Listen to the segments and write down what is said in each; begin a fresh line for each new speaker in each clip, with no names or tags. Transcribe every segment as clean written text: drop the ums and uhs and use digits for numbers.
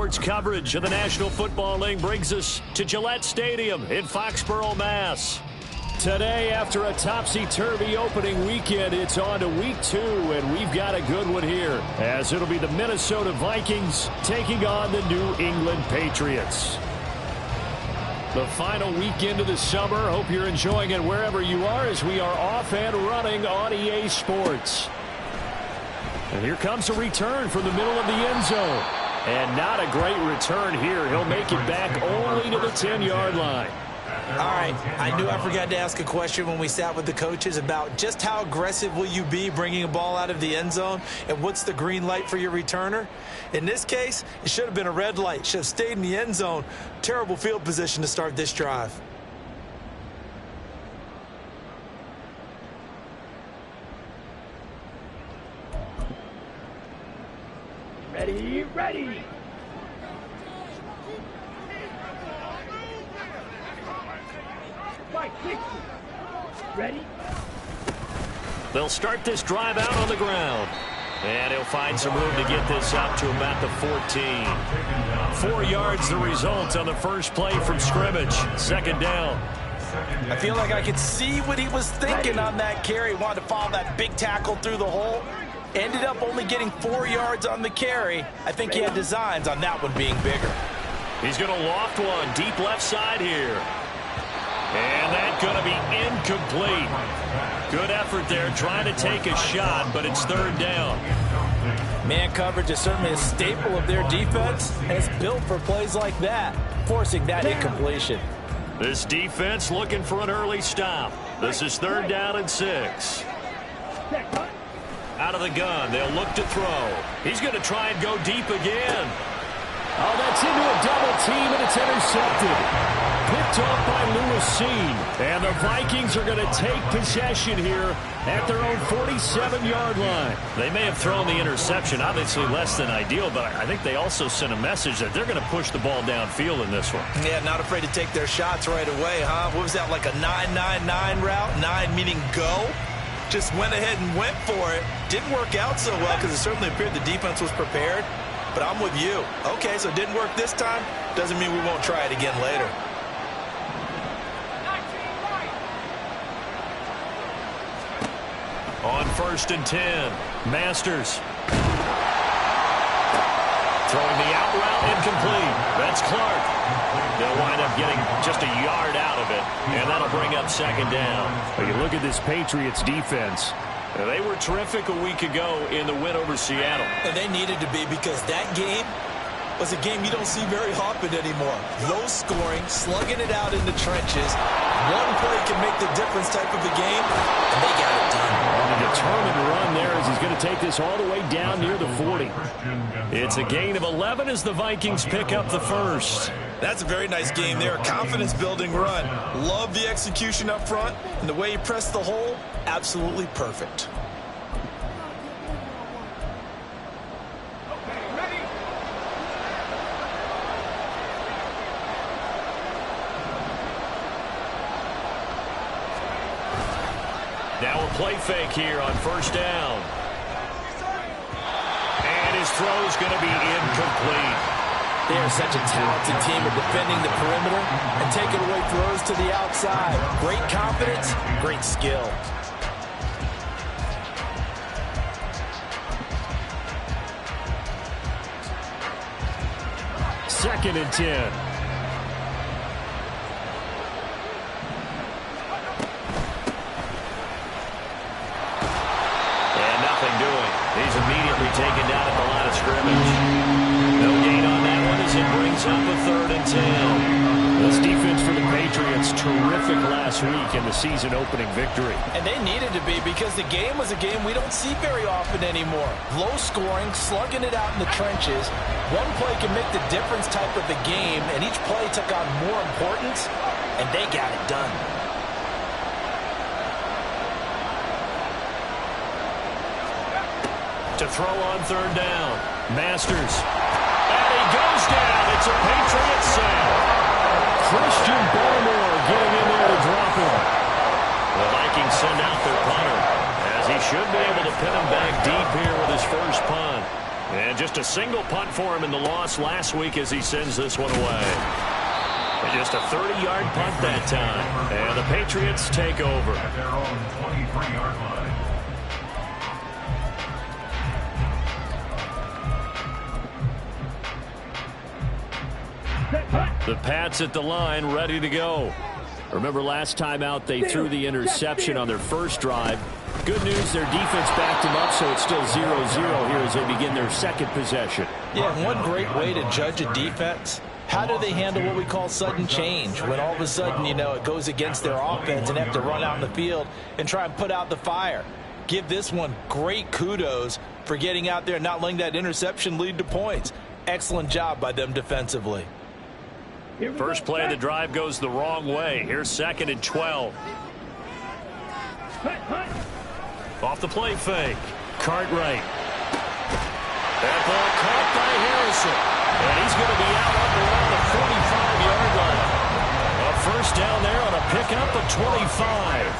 Sports coverage of the National Football League brings us to Gillette Stadium in Foxborough, Mass. Today, after a topsy-turvy opening weekend, it's on to week 2, and we've got a good one here, as it'll be the Minnesota Vikings taking on the New England Patriots. The final weekend of the summer. Hope you're enjoying it wherever you are, as we are off and running on EA Sports. And here comes a return from the middle of the end zone. And not a great return here. He'll make it back only to the 10-yard line.
All right, I knew I forgot to ask a question when we sat with the coaches about just how aggressive will you be bringing a ball out of the end zone, and what's the green light for your returner? In this case, it should have been a red light. Should have stayed in the end zone. Terrible field position to start this drive.
Ready. Ready?
They'll start this drive out on the ground. And he'll find some room to get this up to about the 14. 4 yards the result on the first play from scrimmage. Second down.
I feel like I could see what he was thinking on that carry. Wanted to follow that big tackle through the hole. Ended up only getting 4 yards on the carry. I think he had designs on that one being bigger.
He's going to loft one deep left side here. And that's going to be incomplete. Good effort there trying to take a shot, but it's third down.
Man coverage is certainly a staple of their defense, and it's built for plays like that, forcing that incompletion.
This defense looking for an early stop. This is third down and 6. Out of the gun, they'll look to throw. He's going to try and go deep again.
Oh, that's into a double team, and it's intercepted. Picked off by Lewis Cine. And the Vikings are going to take possession here at their own 47-yard line.
They may have thrown the interception, obviously less than ideal, but I think they also sent a message that they're going to push the ball downfield in this one.
Yeah, not afraid to take their shots right away, huh? What was that, like a 9-9-9 route? 9 meaning go? Just went ahead and went for it. Didn't work out so well because it certainly appeared the defense was prepared. But I'm with you. Okay, so it didn't work this time. Doesn't mean we won't try it again later.
On 1st and 10, Masters. Throwing the out route incomplete. That's Clark. They'll wind up getting just a yard out of it, and that'll bring up second down.
Well, you look at this Patriots defense.
They were terrific a week ago in the win over Seattle.
And they needed to be, because that game was a game you don't see very often anymore. Low scoring, slugging it out in the trenches. One play can make the difference type of a game, and they got it done.
And a determined run there as he's going to take this all the way down near the 40.
It's a gain of 11 as the Vikings pick up the first.
That's a very nice game there. Confidence-building run. Love the execution up front, and the way he pressed the hole, absolutely perfect.
Now a play fake here on first down. And his throw's going to be incomplete.
They are such a talented team at defending the perimeter and taking away throws to the outside. Great confidence, great skill.
Second and 10.
He's immediately taken down at the line of scrimmage. No gain on that one as it brings up a 3rd and 10.
This defense for the Patriots, terrific last week in the season-opening victory.
And they needed to be, because the game was a game we don't see very often anymore. Low scoring, slugging it out in the trenches. One play can make the difference type of the game, and each play took on more importance, and they got it done.
To throw on 3rd down. Masters. And he goes down. It's a Patriots sack.
Christian Barmore getting in there to drop him.
The Vikings send out their punter, as he should be able to pin him back deep here with his first punt. And just a single punt for him in the loss last week as he sends this one away. And just a 30-yard punt that time. And the Patriots take over.
At their own 23-yard line.
The Pats at the line, ready to go. Remember last time out, they threw the interception on their first drive. Good news, their defense backed them up, so it's still 0-0 here as they begin their second possession.
Yeah, and one great way to judge a defense, how do they handle what we call sudden change? When all of a sudden, it goes against their offense and they have to run out in the field and try and put out the fire. Give this one great kudos for getting out there and not letting that interception lead to points. Excellent job by them defensively.
First play of the drive goes the wrong way. Here's 2nd and 12. Off the play fake. Cartwright. That ball caught by Harrison. And he's going to be out up around the 45-yard line. A first down there on a pickup of 25.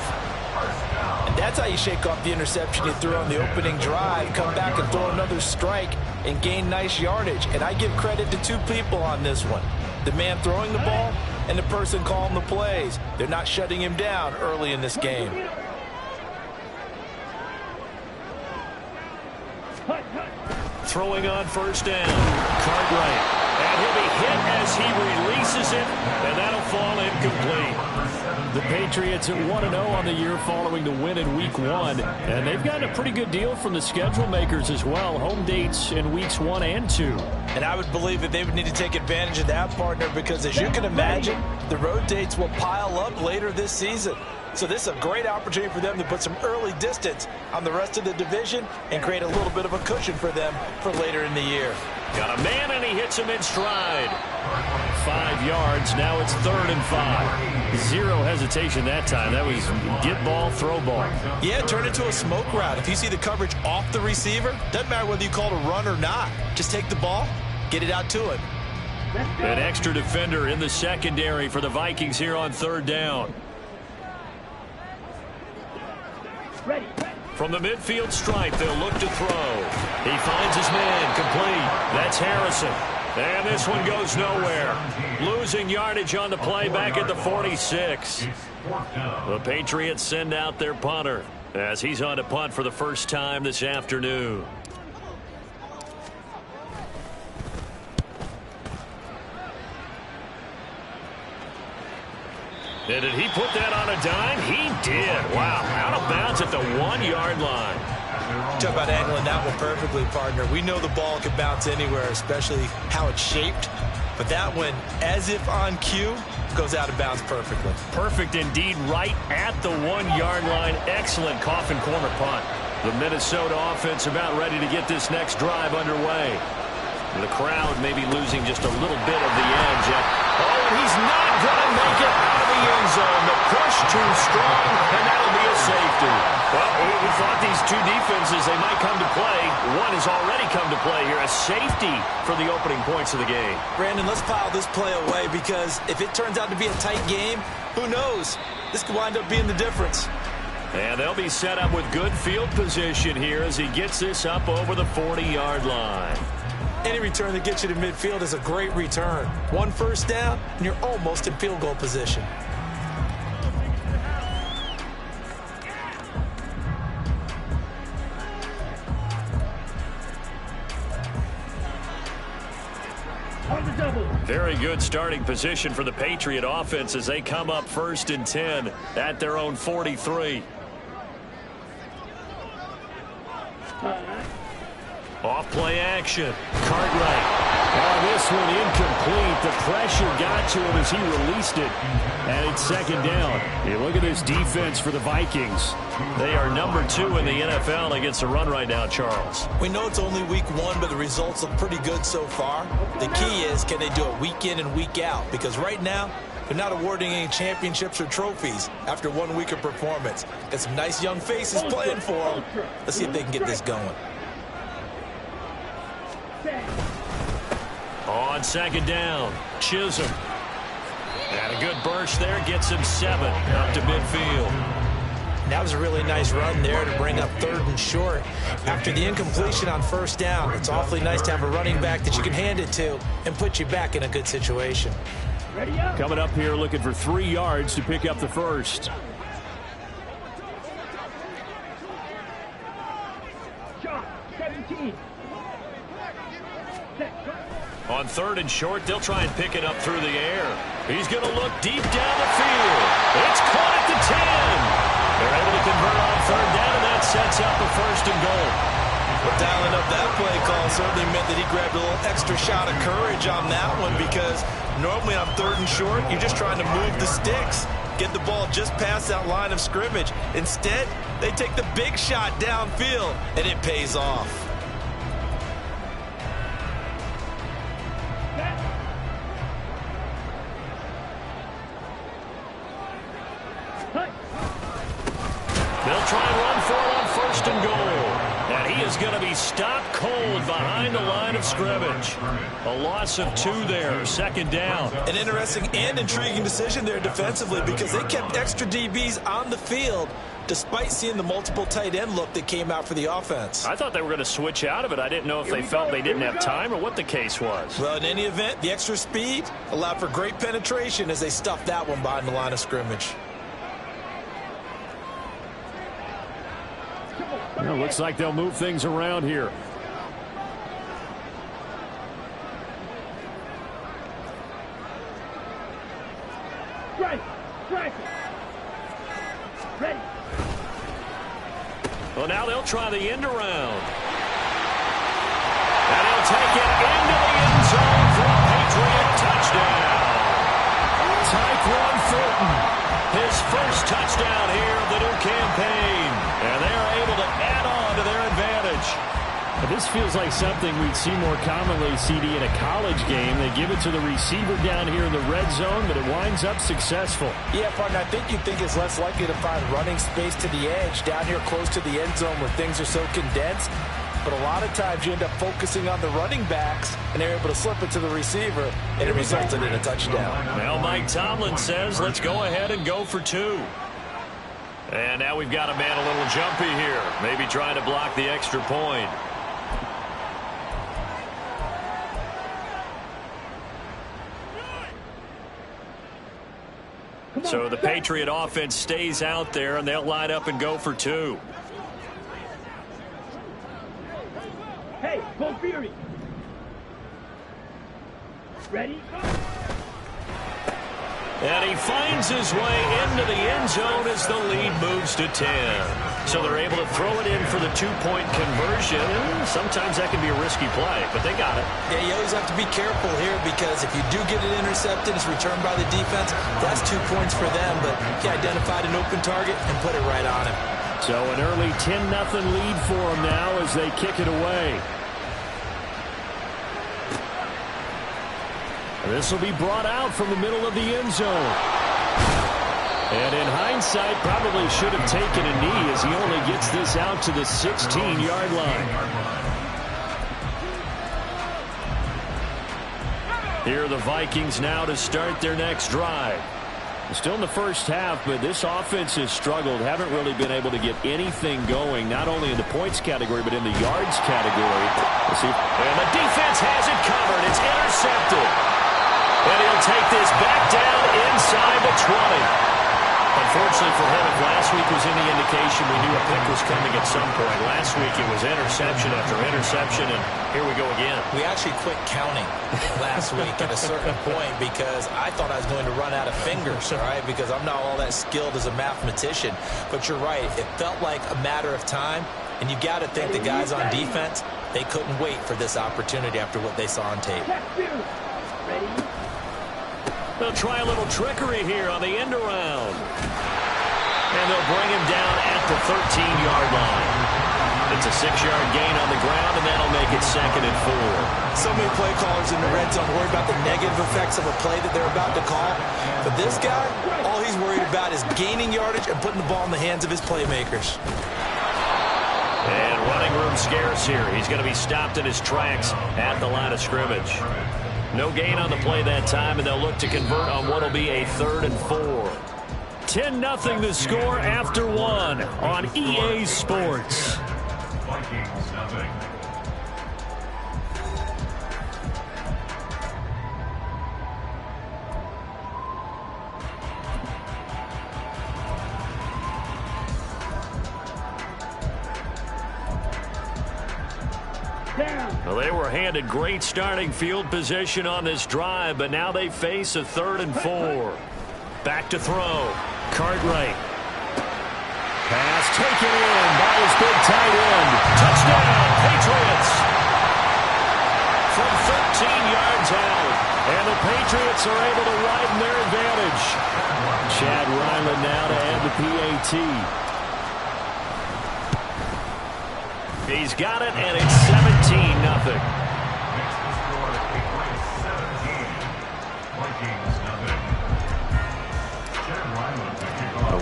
And that's how you shake off the interception you threw on the opening drive, come back and throw another strike and gain nice yardage. And I give credit to two people on this one. The man throwing the ball and the person calling the plays. They're not shutting him down early in this game.
Throwing on first down. Cartwright. And he'll be hit as he releases it, and that'll fall incomplete. The Patriots at 1-0 on the year following the win in Week 1. And they've gotten a pretty good deal from the schedule makers as well. Home dates in Weeks 1 and 2.
And I would believe that they would need to take advantage of that, partner, because as you can imagine, the road dates will pile up later this season. So this is a great opportunity for them to put some early distance on the rest of the division and create a little bit of a cushion for them for later in the year.
Got a man, and he hits him in stride. 5 yards. Now it's 3rd and 5. Zero hesitation that time. That was get ball, throw ball.
Yeah, turn into a smoke route. If you see the coverage off the receiver, doesn't matter whether you call it a run or not. Just take the ball, get it out to him.
An extra defender in the secondary for the Vikings here on 3rd down. From the midfield stripe, they'll look to throw. He finds his man, complete. That's Harrison. And this one goes nowhere. Losing yardage on the play back at the 46. The Patriots send out their punter as he's on to punt for the first time this afternoon. And did he put that on a dime? He did. Wow, out of bounds at the 1-yard line.
Talk about angling that one perfectly, partner. We know the ball can bounce anywhere, especially how it's shaped. But that one, as if on cue, goes out of bounds perfectly.
Perfect indeed, right at the 1-yard line. Excellent coffin corner punt. The Minnesota offense about ready to get this next drive underway. The crowd may be losing just a little bit of the edge. Oh, and he's not going to make it out of the end zone. The push too strong, and that'll be a safety. Well, we thought these two defenses, they might come to play. One has already come to play here. A safety for the opening points of the game.
Brandon, let's pile this play away because if it turns out to be a tight game, who knows? This could wind up being the difference.
And they'll be set up with good field position here as he gets this up over the 40-yard line.
Any return that gets you to midfield is a great return. 1 first down, and you're almost in field goal position.
Very good starting position for the Patriot offense as they come up 1st and 10 at their own 43. Off play action. Cartwright. Oh, this one incomplete. The pressure got to him as he released it. And it's 2nd down. You look at this defense for the Vikings. They are number 2 in the NFL against the run right now, Charles.
We know it's only week 1, but the results look pretty good so far. The key is, can they do it week in and week out? Because right now, they're not awarding any championships or trophies after 1 week of performance. Got some nice young faces playing for them. Let's see if they can get this going.
On 2nd down, Chisholm. And a good burst there gets him 7 up to midfield.
And that was a really nice run there to bring up 3rd and short. After the incompletion on 1st down, it's awfully nice to have a running back that you can hand it to and put you back in a good situation.
Coming up here looking for 3 yards to pick up the first.
On 3rd and short, they'll try and pick it up through the air. He's going to look deep down the field. It's caught at the 10. They're able to convert on 3rd down, and that sets up a 1st and goal.
Well, dialing up that play call certainly meant that he grabbed a little extra shot of courage on that one, because normally on 3rd and short, you're just trying to move the sticks, get the ball just past that line of scrimmage. Instead, they take the big shot downfield, and it pays off.
They'll try and run for it on 1st and goal. And he is going to be stopped cold behind the line of scrimmage. A loss of 2 there, 2nd down.
An interesting and intriguing decision there defensively, because they kept extra DBs on the field despite seeing the multiple tight end look that came out for the offense.
I thought they were going to switch out of it. I didn't know if they felt they didn't have time or what the case was.
Well, in any event, the extra speed allowed for great penetration as they stuffed that one behind the line of scrimmage.
Well, looks like they'll move things around here.
Well, now they'll try the end around. And he'll take it into the end zone for a Patriot touchdown. Tyquan Thornton, his first touchdown here of the new campaign. And they're able to add on to their advantage.
This feels like something we'd see more commonly, CD, in a college game. They give it to the receiver down here in the red zone, but it winds up successful.
Yeah, partner, I think you'd think it's less likely to find running space to the edge down here close to the end zone where things are so condensed. But a lot of times you end up focusing on the running backs, and they're able to slip it to the receiver, and it resulted in a touchdown.
Well, Mike Tomlin says, let's go ahead and go for 2. And now we've got a man a little jumpy here, maybe trying to block the extra point. So the Patriot offense stays out there, and they'll line up and go for 2.
Hey, go Fury. Ready?
And he finds his way into the end zone as the lead moves to 10. So they're able to throw it in for the 2-point conversion. Sometimes that can be a risky play, but they got it.
Yeah, you always have to be careful here, because if you do get it intercepted, it's returned by the defense. That's 2 points for them, but he identified an open target and put it right on him.
So an early 10-0 lead for them now as they kick it away. This will be brought out from the middle of the end zone. And in hindsight, probably should have taken a knee as he only gets this out to the 16-yard line. Here are the Vikings now to start their next drive. Still in the first half, but this offense has struggled. Haven't really been able to get anything going, not only in the points category, but in the yards category. Let's see.
And the defense has it covered. It's intercepted. And he'll take this back down inside the 20. Unfortunately for him, if last week was any indication, we knew a pick was coming at some point. Last week it was interception after interception, and here we go again.
We actually quit counting last week at a certain point because I thought I was going to run out of fingers, all right, because I'm not all that skilled as a mathematician. But you're right. It felt like a matter of time, and you got to think the guys on defense, they couldn't wait for this opportunity after what they saw on tape.
They'll try a little trickery here on the end around. And they'll bring him down at the 13-yard line. It's a 6-yard gain on the ground, and that'll make it 2nd and 4.
So many play callers in the red zone worry about the negative effects of a play that they're about to call. But this guy, all he's worried about is gaining yardage and putting the ball in the hands of his playmakers.
And running room scarce here. He's going to be stopped in his tracks at the line of scrimmage. No gain on the play that time, and they'll look to convert on what will be a 3rd and 4. 10-0 the score after one on EA Sports.
Vikings nothing.
Well, they were handed great starting field position on this drive, but now they face a 3rd and 4. Back to throw. Cartwright. Pass taken in by his big tight end. Touchdown, Patriots. From 13 yards out. And the Patriots are able to widen their advantage. Chad Ryland now to add the PAT. He's got it, and it's 17-0.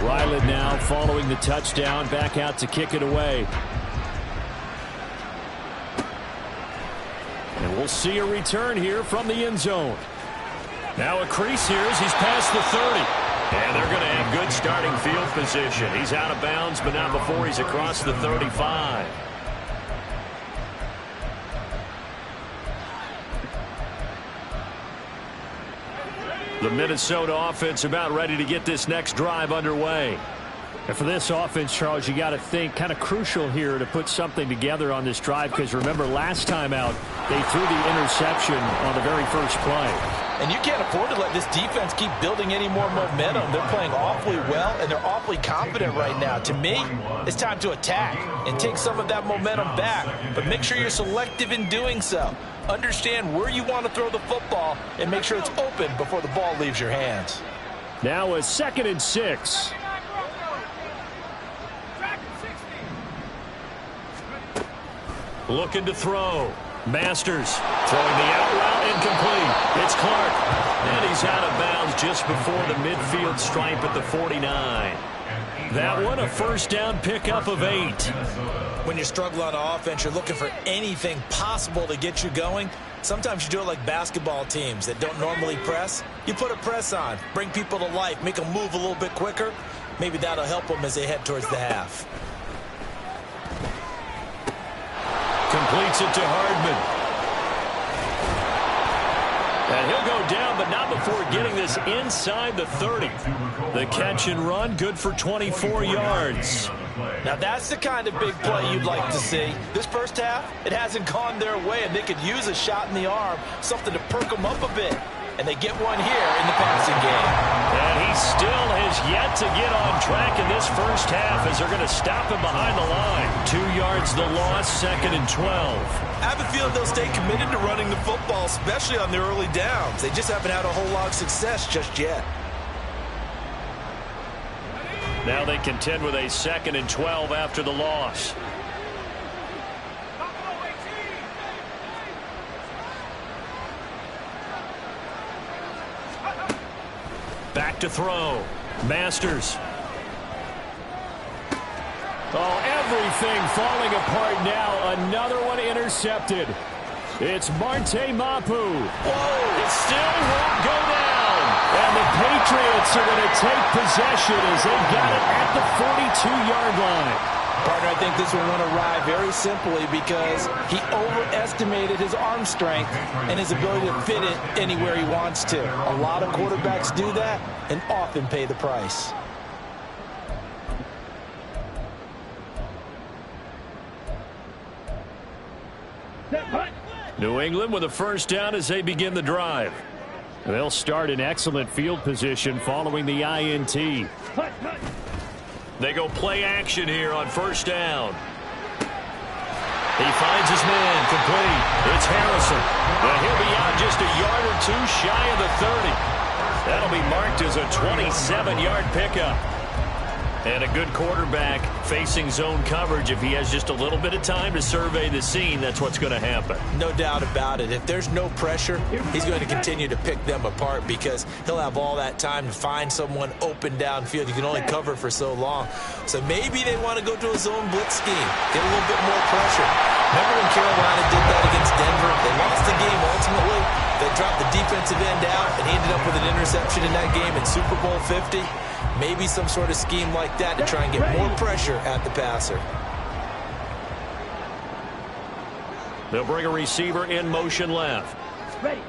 Ryland now following the touchdown, back out to kick it away. And we'll see a return here from the end zone. Now a crease here as he's past the 30. And they're going to have good starting field position. He's out of bounds, but not before he's across the 35. The Minnesota offense about ready to get this next drive underway.
And for this offense, Charles, you got to think kind of crucial here to put something together on this drive, because remember last time out they threw the interception on the very first play.
And you can't afford to let this defense keep building any more momentum. They're playing awfully well, and they're awfully confident right now. To me, it's time to attack and take some of that momentum back. But make sure you're selective in doing so. Understand where you want to throw the football and make sure it's open before the ball leaves your hands.
Now a 2nd and 6.
Looking to throw. Masters throwing the out route, incomplete. It's Clark. And he's out of bounds just before the midfield stripe at the 49. That one a first down pickup of 8.
When you struggle on offense, you're looking for anything possible to get you going. Sometimes you do it like basketball teams that don't normally press. You put a press on, bring people to life, make them move a little bit quicker. Maybe that'll help them as they head towards the half.
Completes it to Hardman. And he'll go down, but not before getting this inside the 30. The catch and run, good for 24 yards.
Now that's the kind of big play you'd like to see. This first half, it hasn't gone their way, and they could use a shot in the arm, something to perk them up a bit. And they get one here in the passing game.
And he still has yet to get on track in this first half as they're going to stop him behind the line. 2 yards the loss, 2nd and 12.
I have a feeling they'll stay committed to running the football, especially on their early downs. They just haven't had a whole lot of success just yet.
Now they contend with a 2nd and 12 after the loss. Back to throw. Masters.
Oh, everything falling apart now. Another one intercepted. It's Marte Mapu.
Whoa! It still won't go down.
And the Patriots are going to take possession as they got it at the 42-yard line.
Partner, I think this one went awry very simply because he overestimated his arm strength and his ability to fit it anywhere he wants to. A lot of quarterbacks do that and often pay the price.
New England with a first down as they begin the drive.
They'll start in excellent field position following the INT.
They go play action here on first down. He finds his man, complete. It's Harrison. And he'll be out just a yard or two shy of the 30. That'll be marked as a 27-yard pickup. And a good quarterback facing zone coverage. If he has just a little bit of time to survey the scene, that's what's going to happen.
No doubt about it. If there's no pressure, he's going to continue to pick them apart because he'll have all that time to find someone open downfield. You can only cover for so long. So maybe they want to go to a zone blitz scheme, get a little bit more pressure. Remember when Carolina did that against Denver? They lost the game ultimately. They dropped the defensive end out, and he ended up with an interception in that game in Super Bowl 50. Maybe some sort of scheme like that to try and get more pressure at the passer.
They'll bring a receiver in motion left.
Ready.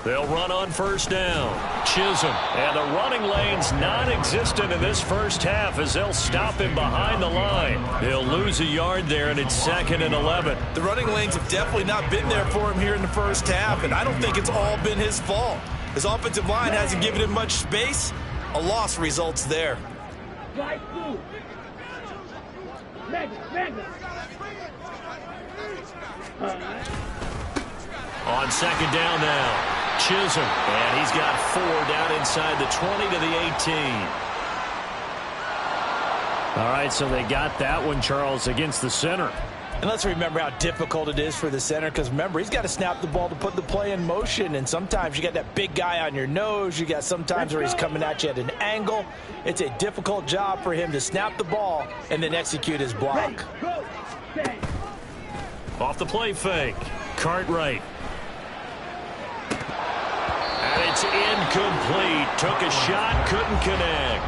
They'll run on first down. Chisholm. And the running lane's non-existent in this first half as they'll stop him behind the line. He'll lose a yard there, and it's 2nd and 11.
The running lanes have definitely not been there for him here in the first half, and I don't think it's all been his fault. His offensive line hasn't given him much space. A loss results there.
Slide through. Magnet.
On 2nd down now. Chisholm, and he's got 4 down inside the 20 to the 18.
All right, so they got that one, Charles, against the center.
And let's remember how difficult it is for the center, because remember, he's got to snap the ball to put the play in motion, and sometimes you got that big guy on your nose. You got sometimes where he's coming at you at an angle. It's a difficult job for him to snap the ball and then execute his block.
Go. Stay.
Off the play fake. Cartwright. And it's incomplete. Took a shot, couldn't connect.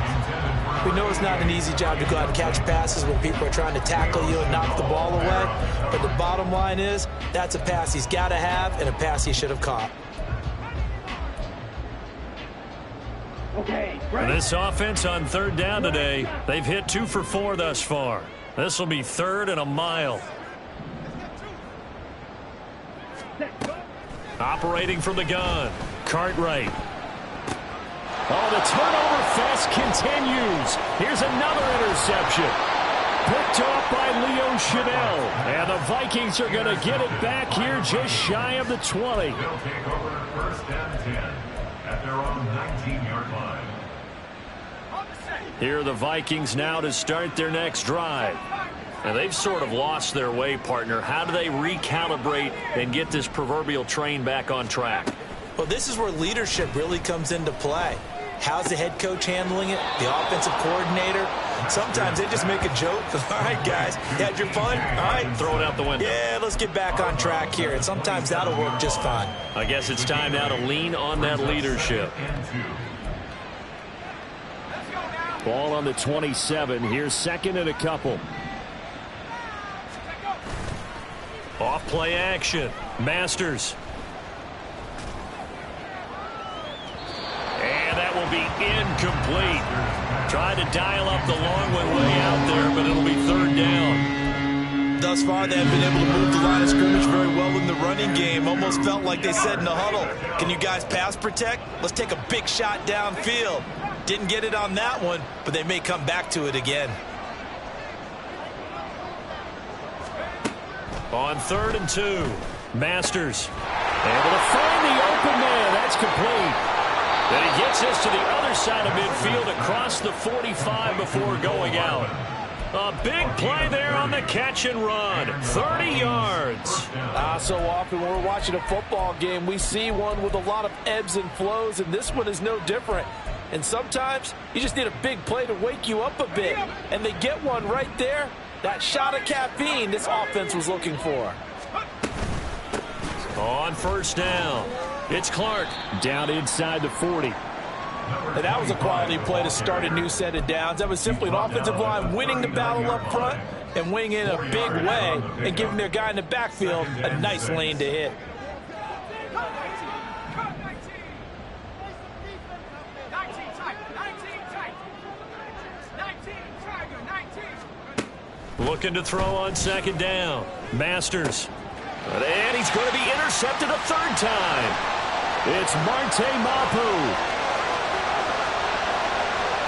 We know it's not an easy job to go out and catch passes when people are trying to tackle you and knock the ball away. But the bottom line is, that's a pass he's got to have and a pass he should have caught.
Okay.
And this offense on 3rd down today, they've hit 2 for 4 thus far. This will be 3rd and a mile. Operating from the gun. Cartwright.
Oh, the turnover fest continues. Here's another interception. Picked off by Leo Chanel. And the Vikings are going to get it back here just shy of the 20.
They'll take over 1st and 10 at their own 19-yard line.
Here are the Vikings now to start their next drive. Now, they've sort of lost their way, partner. How do they recalibrate and get this proverbial train back on track?
Well, this is where leadership really comes into play. How's the head coach handling it? The offensive coordinator? Sometimes they just make a joke. All right, guys, you had your fun? All right.
Throw it out the window.
Yeah, let's get back on track here. And sometimes that'll work just fine.
I guess it's time now to lean on that leadership.
Ball on the 27. Here's 2nd and a couple.
Off play action. Masters. And that will be incomplete. Trying to dial up the long one way out there, but it'll be 3rd down.
Thus far, they have been able to move the line of scrimmage very well in the running game. Almost felt like they said in the huddle, can you guys pass protect? Let's take a big shot downfield. Didn't get it on that one, but they may come back to it again.
On 3rd and 2. Masters. Able to find the open man. That's complete. Then he gets this to the other side of midfield across the 45 before going out. A big play there on the catch and run. 30 yards.
So often when we're watching a football game, we see one with a lot of ebbs and flows, and this one is no different. And sometimes you just need a big play to wake you up a bit. And they get one right there. That shot of caffeine this offense was looking for.
On 1st down, it's Clark.
Down inside the 40.
And that was a quality play to start a new set of downs. That was simply an offensive line winning the battle up front and winning in a big way and giving their guy in the backfield a nice lane to hit.
Looking to throw on 2nd down. Masters. And he's going to be intercepted a 3rd time.
It's Marte Mapu.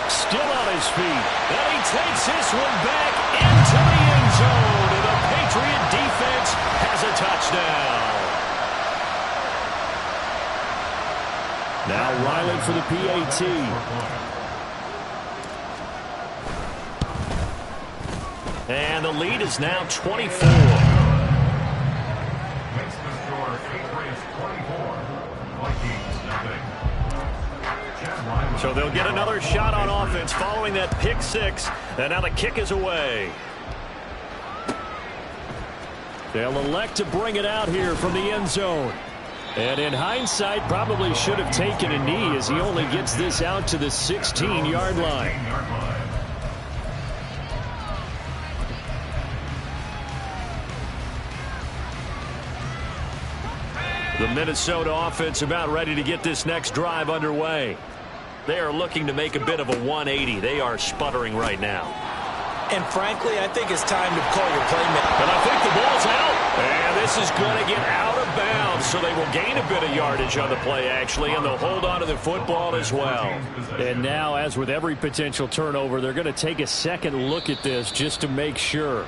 Still on his feet.
And he takes this one back into the end zone. And the Patriot defense has a touchdown.
Now Riley for the PAT.
And the lead is now 24.
Makes the score Patriots 24, Vikings nothing.
So they'll get another shot on offense following that pick 6. And now the kick is away.
They'll elect to bring it out here from the end zone. And in hindsight, probably should have taken a knee as he only gets this out to the 16-yard line. The Minnesota offense about ready to get this next drive underway. They are looking to make a bit of a 180. They are sputtering right now.
And frankly, I think it's time to call your playmaker.
And I think the ball's out. And this is going to get out of bounds, so they will gain a bit of yardage on the play, actually, and they'll hold on to the football as well. And now, as with every potential turnover, they're going to take a second look at this just to make sure.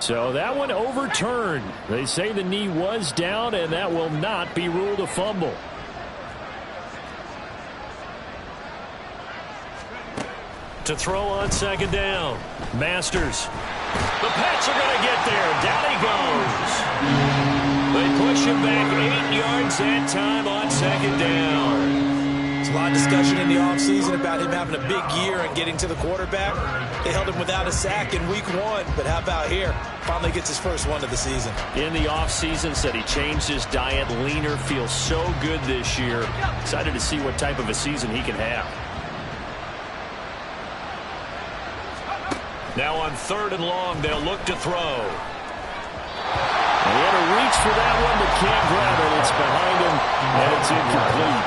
So that one overturned. They say the knee was down, and that will not be ruled a fumble. To throw on second down. Masters. The Pats are going to get there. Down he goes. They push him back 8 yards that time on second down.
There's a lot of discussion in the offseason about him having a big year and getting to the quarterback. They held him without a sack in week 1, but how about here? Finally gets his first one of the season.
In the offseason, said he changed his diet, leaner, feels so good this year. Excited to see what type of a season he can have. Now on 3rd and long, they'll look to throw. And he had to reach for that one, but can't grab it. It's behind him, and it's incomplete.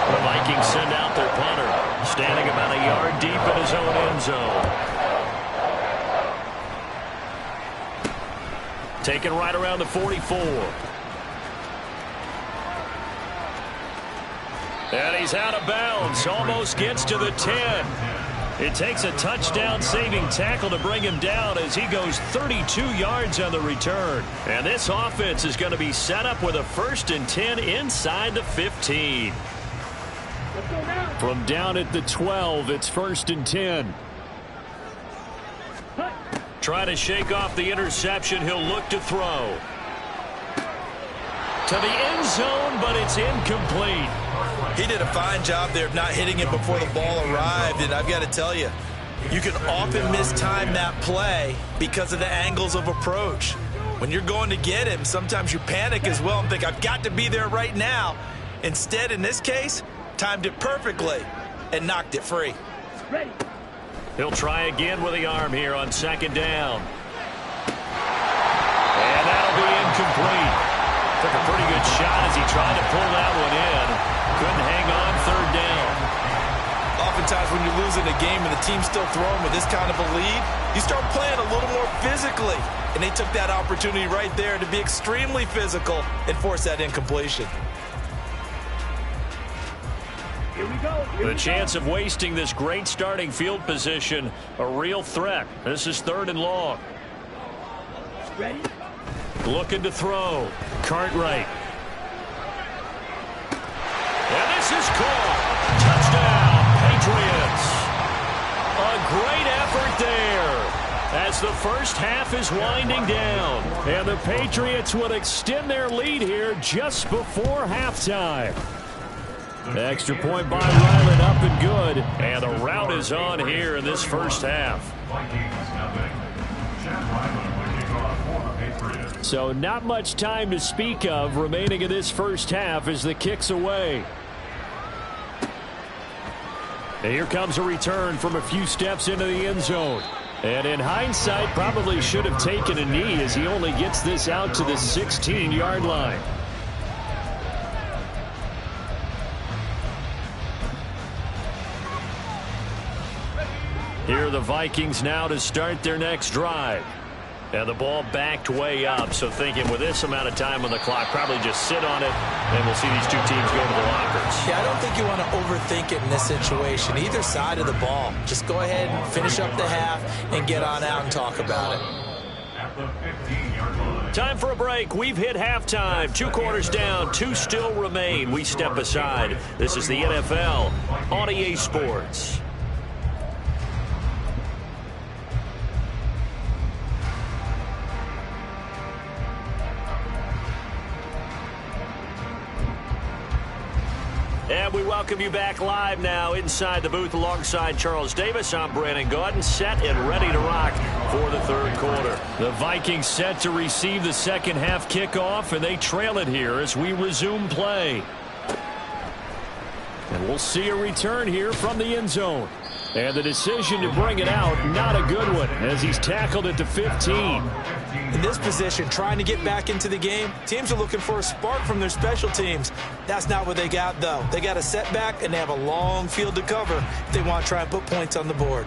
The Vikings send out their punter, standing about a yard deep in his own end zone. Taken right around the 44. And he's out of bounds, almost gets to the 10. It takes a touchdown-saving tackle to bring him down as he goes 32 yards on the return. And this offense is going to be set up with a 1st and 10 inside the 15. From down at the 12, it's 1st and 10. Trying to shake off the interception. He'll look to throw. To the end zone, but it's incomplete.
He did a fine job there of not hitting it before the ball arrived, and I've got to tell you, you can often mistime that play because of the angles of approach. When you're going to get him, sometimes you panic as well and think, I've got to be there right now. Instead, in this case, timed it perfectly and knocked it free.
Ready.
He'll try again with the arm here on 2nd down. And that'll be incomplete. Took a pretty good shot as he tried to pull that one in. Couldn't hang on 3rd down.
Oftentimes when you're losing a game and the team's still throwing with this kind of a lead, you start playing a little more physically. And they took that opportunity right there to be extremely physical and force that incompletion.
Here we go.
The chance of wasting this great starting field position, a real threat. This is 3rd and long.
Ready.
Looking to throw. Cartwright. And this is caught. Touchdown, Patriots. A great effort there as the first half is winding down. And the Patriots would extend their lead here just before halftime. Extra point by Ryland, up and good. And the route is on here in this first half. So not much time to speak of remaining in this first half as the kick's away. And here comes a return from a few steps into the end zone. And in hindsight, probably should have taken a knee as he only gets this out to the 16-yard line. Here are the Vikings now to start their next drive. And the ball backed way up, so thinking with this amount of time on the clock, probably just sit on it, and we'll see these two teams go to the lockers.
Yeah, I don't think you want to overthink it in this situation, either side of the ball. Just go ahead and finish up the half and get on out and talk about it.
Time for a break. We've hit halftime. 2 quarters down, 2 still remain. We step aside. This is the NFL on EA Sports. And we welcome you back live now inside the booth alongside Charles Davis. I'm Brandon Gaudin, set and ready to rock
for the third quarter. The Vikings set to receive the second half kickoff, and they trail it here as we resume play. And we'll see a return here from the end zone. And the decision to bring it out, not a good one, as he's tackled at the 15.
In this position, trying to get back into the game, teams are looking for a spark from their special teams. That's not what they got, though. They got a setback, and they have a long field to cover if they want to try and put points on the board.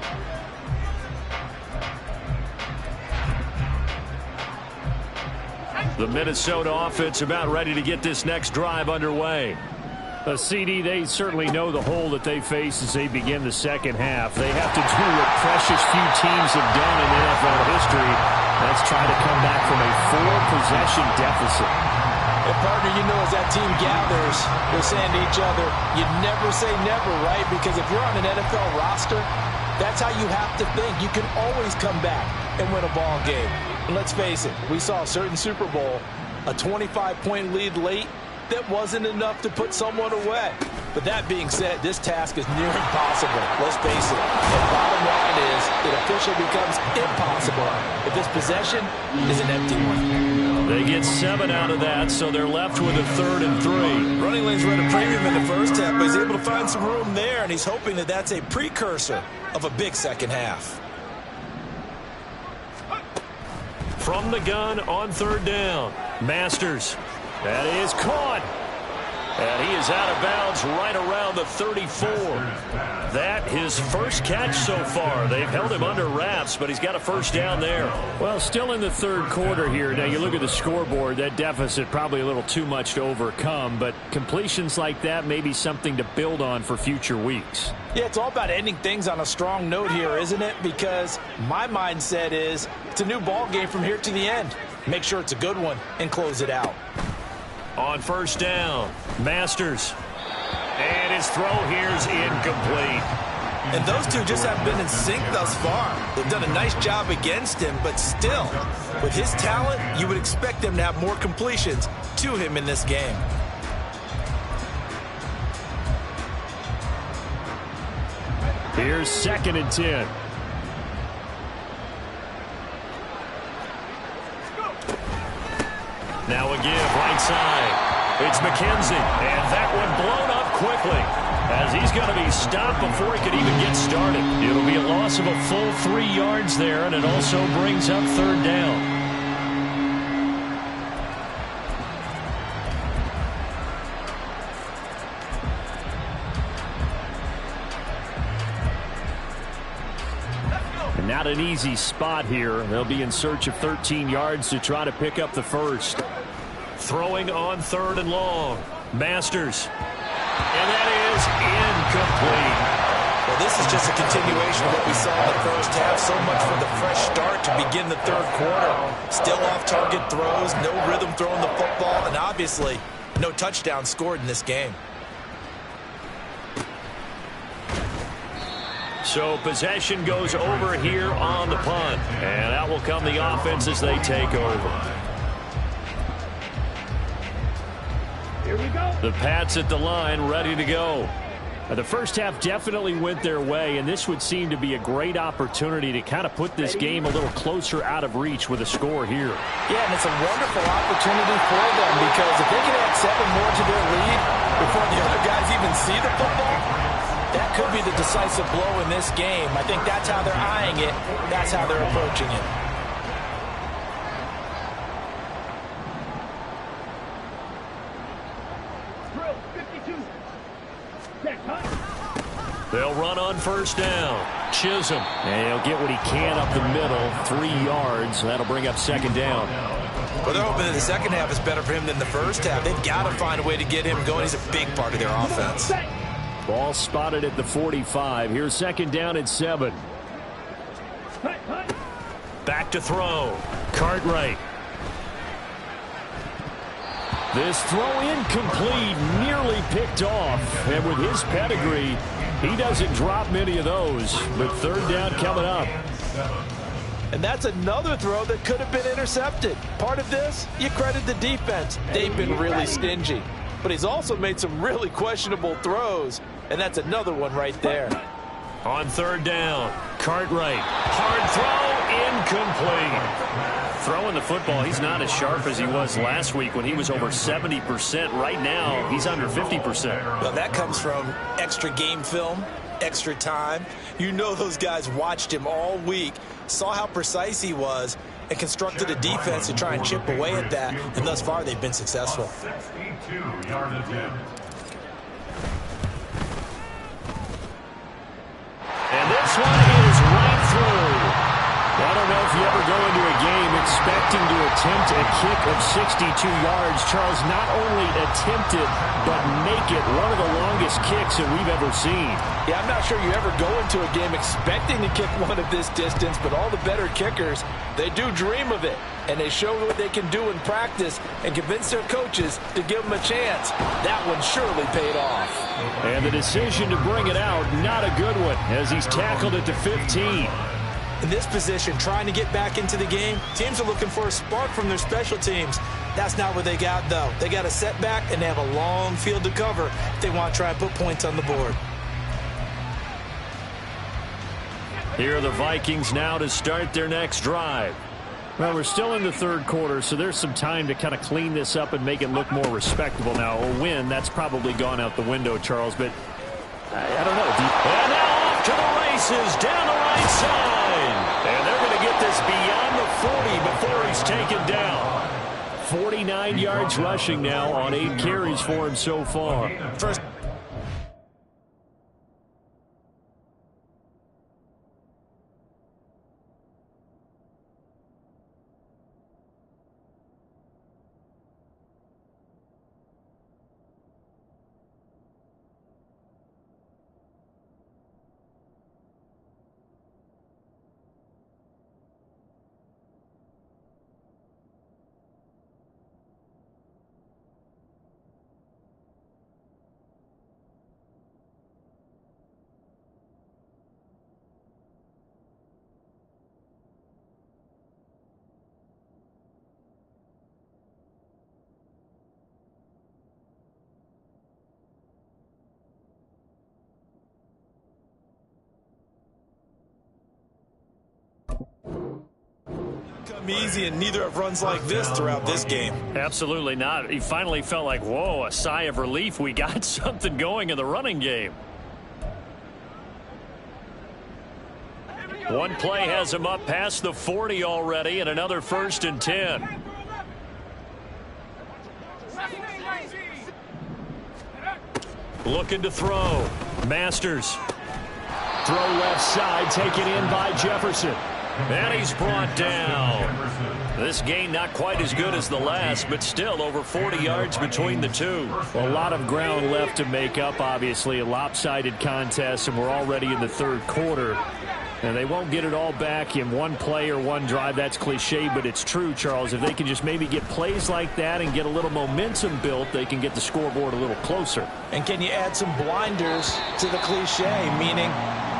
The Minnesota offense about ready to get this next drive underway.
CD, they certainly know the hole that they face as they begin the second half. They have to do what precious few teams have done in NFL history. That's try to come back from a 4-possession deficit.
And partner, you know, as that team gathers, they're saying to each other, you never say never, right? Because if you're on an NFL roster, that's how you have to think. You can always come back and win a ball game. And let's face it, we saw a certain Super Bowl, a 25-point lead late, that wasn't enough to put someone away. But that being said, this task is near impossible. Let's face it. The bottom line is it officially becomes impossible if this possession is an empty one.
They get 7 out of that, so they're left with a 3rd and 3.
Running lanes were at a premium in the first half, but he's able to find some room there, and he's hoping that that's a precursor of a big second half.
From the gun on 3rd down. Masters. That is caught. And he is out of bounds right around the 34. That his first catch so far. They've held him under wraps, but he's got a first down there.
Well, still in the third quarter here. Now, you look at the scoreboard, that deficit probably a little too much to overcome, but completions like that may be something to build on for future weeks.
Yeah, it's all about ending things on a strong note here, isn't it? Because my mindset is it's a new ball game from here to the end. Make sure it's a good one and close it out.
On first down, Masters. And his throw here's incomplete.
And those two just haven't been in sync thus far. They've done a nice job against him, but still, with his talent, you would expect them to have more completions to him in this game.
Here's 2nd and 10.
Now a give right side. It's McKenzie, and that one blown up quickly as he's going to be stopped before he could even get started. It'll be a loss of a full 3 yards there, and it also brings up 3rd down.
And not an easy spot here. They'll be in search of 13 yards to try to pick up the first.
Throwing on 3rd and long. Masters. And that is incomplete.
Well, this is just a continuation of what we saw in the first half. So much for the fresh start to begin the third quarter. Still off-target throws, no rhythm throwing the football, and obviously no touchdown scored in this game.
So possession goes over here on the punt. And out will come the offense as they take over.
Here we go.
The Pats at the line, ready to go.
The first half definitely went their way, and this would seem to be a great opportunity to kind of put this game a little closer out of reach with a score here.
Yeah, and it's a wonderful opportunity for them because if they can add 7 more to their lead before the other guys even see the football, that could be the decisive blow in this game. I think that's how they're eyeing it. That's how they're approaching it.
Drill 52. Set, cut.
They'll run on first down. Chisholm.
And he'll get what he can up the middle, 3 yards. That'll bring up 2nd down.
Well, they're hoping that the second half is better for him than the first half. They've got to find a way to get him going. He's a big part of their offense.
Ball spotted at the 45. Here's 2nd down and 7.
Back to throw. Cartwright.
This throw incomplete, nearly picked off. And with his pedigree, he doesn't drop many of those. But 3rd down coming up.
And that's another throw that could have been intercepted. Part of this, you credit the defense. They've been really stingy. But he's also made some really questionable throws. And that's another one right there.
On 3rd down, Cartwright. Hard throw, incomplete. Throwing the football, he's not as sharp as he was last week when he was over 70%. Right now, he's under 50%.
Well, that comes from extra game film, extra time. You know those guys watched him all week, saw how precise he was, and constructed a defense to try and chip away at that. And thus far, they've been successful.
62-yard attempt.
And this one is right through. I don't know if you ever go into a game expecting to attempt a kick of 62 yards. Charles, not only attempt it, but make it one of the longest kicks that we've ever seen.
Yeah, I'm not sure you ever go into a game expecting to kick one of this distance, but all the better kickers, they do dream of it. And they show what they can do in practice and convince their coaches to give them a chance. That one surely paid off.
And the decision to bring it out, not a good one, as he's tackled it to 15.
In this position, trying to get back into the game, teams are looking for a spark from their special teams. That's not what they got, though. They got a setback, and they have a long field to cover if they want to try and put points on the board.
Here are the Vikings now to start their next drive. Well, we're still in the third quarter, so there's some time to kind of clean this up and make it look more respectable. Now, a win, that's probably gone out the window, Charles, but I don't know. And now off to the races down the right side. And they're going to get this beyond the 40 before he's taken down. 49 yards rushing now on 8 carries for him so far.
First. Easy, and neither have runs like this throughout this game.
Absolutely not. He finally felt like, whoa, a sigh of relief. We got something going in the running game. One play has him up past the 40 already, and another 1st and 10. Looking to throw. Masters. Throw left side, taken in by Jefferson. And he's brought down. This gain not quite as good as the last, but still over 40 yards between the two. A lot of ground left to make up, obviously. A lopsided contest, and we're already in the third quarter. And they won't get it all back in one play or one drive. That's cliche, but it's true, Charles. If they can just maybe get plays like that and get a little momentum built, they can get the scoreboard a little closer.
And can you add some blinders to the cliche, meaning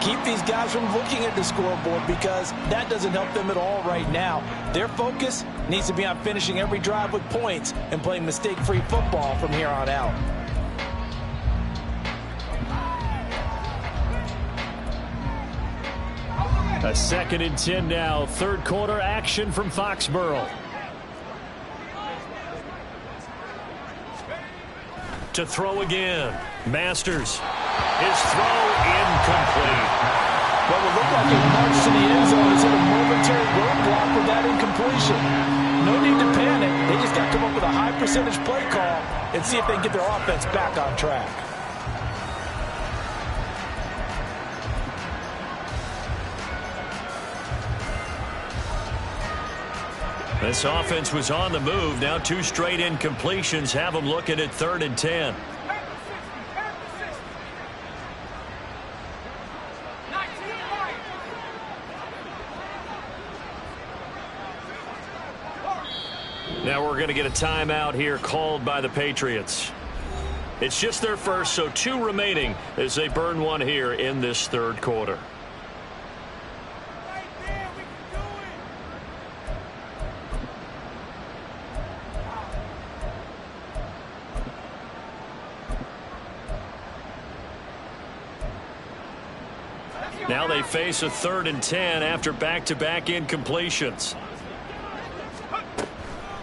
keep these guys from looking at the scoreboard, because that doesn't help them at all right now. Their focus needs to be on finishing every drive with points and playing mistake-free football from here on out.
A 2nd and 10 now. Third quarter action from Foxborough. To throw again. Masters. His throw incomplete.
What would look like a march to the end zone is hit a momentary roadblock with that incompletion. No need to panic. They just got to come up with a high percentage play call and see if they can get their offense back on track.
This offense was on the move. Now 2 straight incompletions have them looking at 3rd and 10. Now we're going to get a timeout here called by the Patriots. It's just their first, so 2 remaining as they burn one here in this third quarter. Now they face a 3rd and 10 after back-to-back incompletions.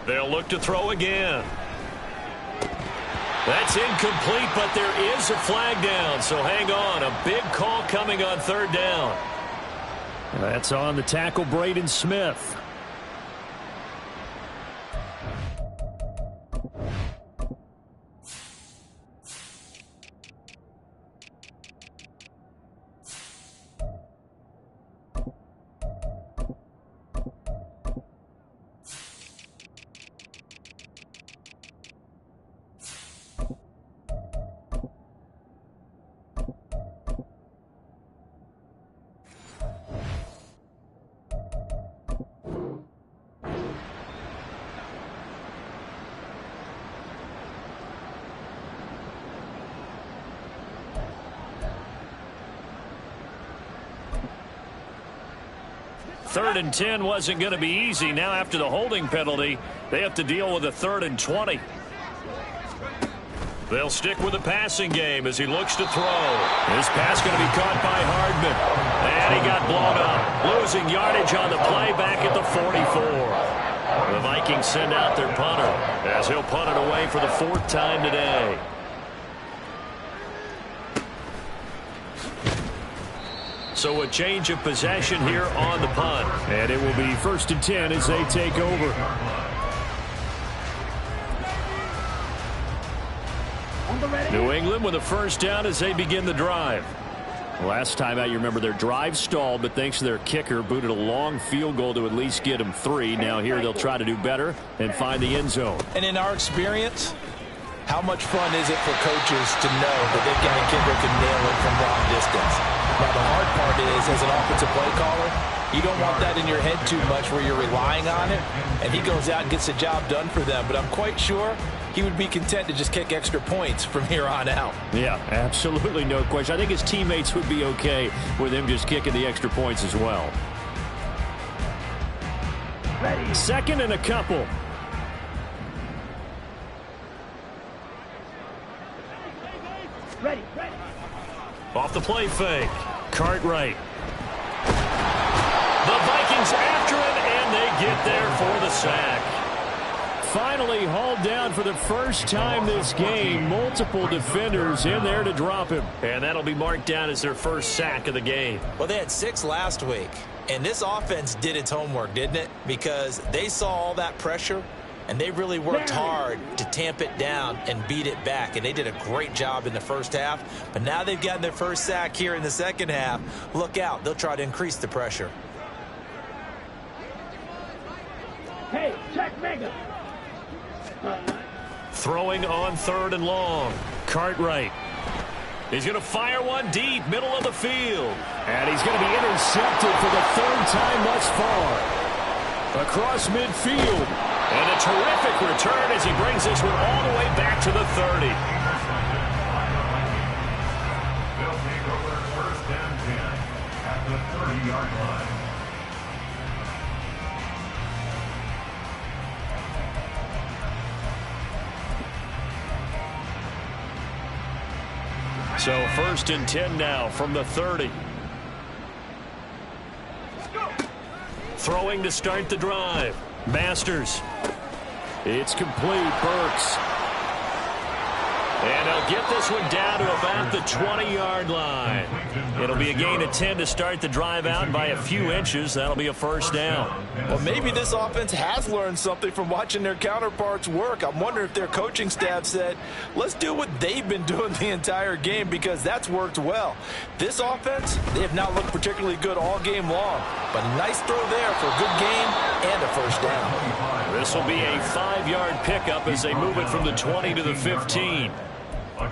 They'll look to throw again. That's incomplete, but there is a flag down, so hang on. A big call coming on 3rd down.
That's on the tackle, Braden Smith.
Third and 10 wasn't going to be easy. Now after the holding penalty, they have to deal with a 3rd and 20. They'll stick with the passing game as he looks to throw. This pass going to be caught by Hardman. And he got blown up. Losing yardage on the play back at the 44. The Vikings send out their punter as he'll punt it away for the 4th time today. So a change of possession here on the punt.
And it will be 1st and 10 as they take over.
New England with a 1st down as they begin the drive.
Last time out, you remember their drive stalled, but thanks to their kicker, booted a long field goal to at least get them 3. Now here they'll try to do better and find the end zone.
And in our experience, how much fun is it for coaches to know that they've got a kicker who can nail it from long distance? Now, the hard part is, as an offensive play caller, you don't want that in your head too much where you're relying on it, and he goes out and gets the job done for them. But I'm quite sure he would be content to just kick extra points from here on out.
Yeah, absolutely no question. I think his teammates would be okay with him just kicking the extra points as well.
Ready.
2nd and a couple.
Ready.
Off the play fake. Cartwright. The Vikings after it, and they get there for the sack.
Finally hauled down for the first time this game. Multiple defenders in there to drop him.
And that'll be marked down as their 1st sack of the game.
Well, they had 6 last week, and this offense did its homework, didn't it? Because they saw all that pressure, and they really worked hard to tamp it down and beat it back. And they did a great job in the 1st half. But now they've gotten their 1st sack here in the 2nd half. Look out. They'll try to increase the pressure.
Hey, check mega.
Throwing on 3rd and long. Cartwright. He's going to fire one deep, middle of the field.
And he's going to be intercepted for the 3rd time thus far. Across midfield.
And a terrific return as he brings this one all the way back to the 30.
They'll take over 1st and 10 at the 30-yard line.
So 1st and 10 now from the 30. Throwing to start the drive. Masters.
It's complete. Burks.
And they'll get this one down to about the 20-yard line. It'll be a gain of 10 to start the drive out, and by a few inches, that'll be a 1st down.
Well, maybe this offense has learned something from watching their counterparts work. I'm wondering if their coaching staff said, let's do what they've been doing the entire game, because that's worked well. This offense, they have not looked particularly good all game long, but a nice throw there for a good gain and a 1st down.
This will be a 5-yard pickup as they move it from the 20 to the 15.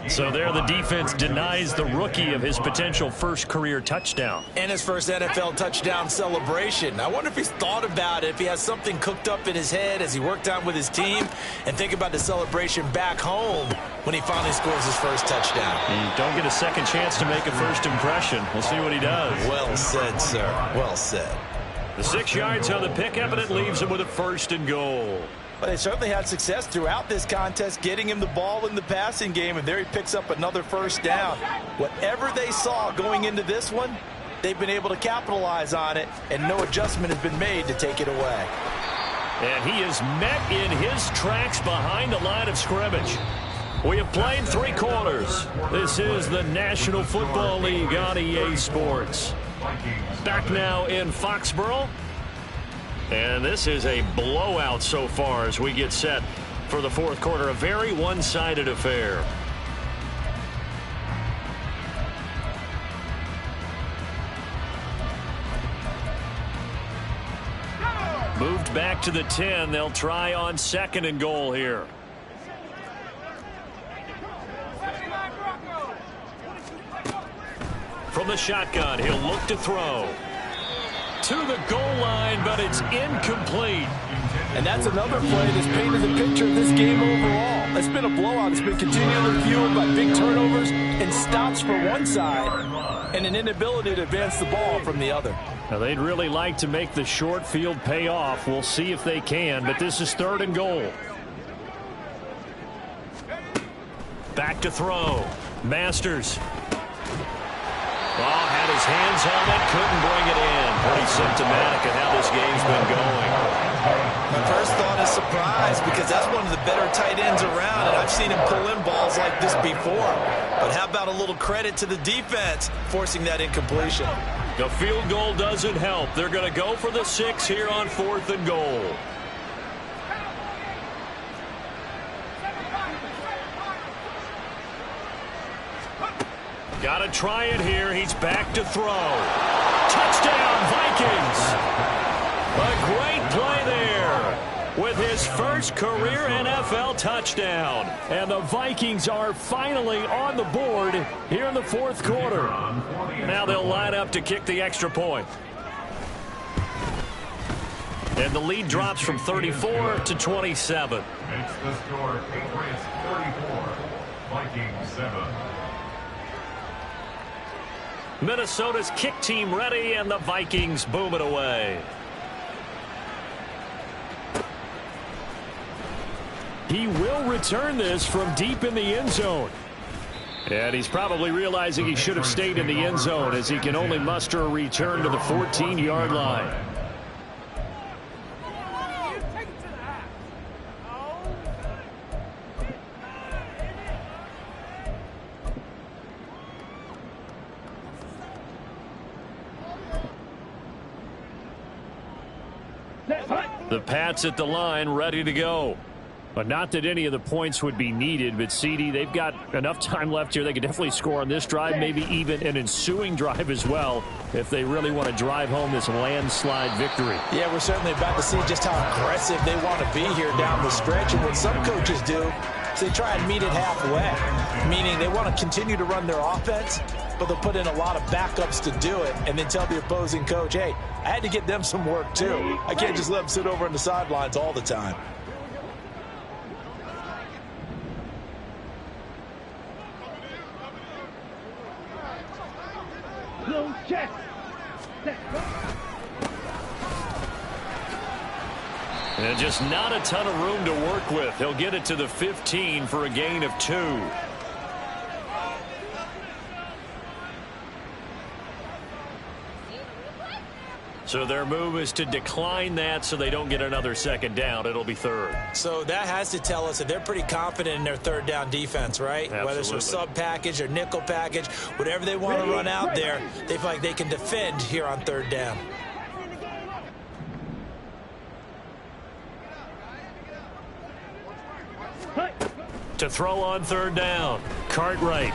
So there the defense denies the rookie of his potential 1st career touchdown.
And his 1st NFL touchdown celebration. I wonder if he's thought about it, if he has something cooked up in his head as he worked out with his team, and think about the celebration back home when he finally scores his 1st touchdown.
You don't get a second chance to make a 1st impression. We'll see what he does.
Well said, sir. Well said.
The 6 yards on the pickup, and it leaves him with a 1st and goal.
But they certainly had success throughout this contest getting him the ball in the passing game, and there he picks up another 1st down. Whatever they saw going into this one, they've been able to capitalize on it, and no adjustment has been made to take it away.
And he is met in his tracks behind the line of scrimmage. We have played 3 quarters. This is the National Football League on EA Sports. Back now in Foxborough. And this is a blowout so far as we get set for the 4th quarter. A very one-sided affair. Moved back to the 10. They'll try on 2nd and goal here. From the shotgun, he'll look to throw. To the goal line, but it's incomplete.
And that's another play that's painted the picture of this game overall. It's been a blowout. It's been continually fueled by big turnovers and stops for one side and an inability to advance the ball from the other.
Now, they'd really like to make the short field pay off. We'll see if they can, but this is 3rd and goal. Back to throw. Masters. Oh, had his hands on it, couldn't bring it in. Pretty symptomatic of how this game's been going.
My first thought is surprise, because that's one of the better tight ends around, and I've seen him pull in balls like this before. But how about a little credit to the defense forcing that incompletion?
The field goal doesn't help. They're going to go for the 6 here on 4th and goal. Got to try it here. He's back to throw. Touchdown, Vikings. A great play there with his first career NFL touchdown. And the Vikings are finally on the board here in the 4th quarter. Now they'll line up to kick the extra point. And the lead drops from 34 to 27.
Makes the score Patriots 34, Vikings 7.
Minnesota's kick team ready, and the Vikings boom it away. He will return this from deep in the end zone. And he's probably realizing he should have stayed in the end zone, as he can only muster a return to the 14-yard line. The Pats at the line, ready to go. But not that any of the points would be needed, but CD, they've got enough time left here. They could definitely score on this drive, maybe even an ensuing drive as well, if they really want to drive home this landslide victory.
Yeah, we're certainly about to see just how aggressive they want to be here down the stretch. And what some coaches do is they try and meet it halfway, meaning they want to continue to run their offense, but they'll put in a lot of backups to do it and then tell the opposing coach, hey, I had to get them some work too. I can't just let them sit over on the sidelines all the time.
Check.
And just not a ton of room to work with. He'll get it to the 15 for a gain of 2. So their move is to decline that so they don't get another 2nd down. It'll be 3rd.
So that has to tell us that they're pretty confident in their 3rd down defense, right?
Absolutely.
Whether it's a sub package or nickel package, whatever they want to run out there, they feel like they can defend here on 3rd down.
To throw on 3rd down, Cartwright.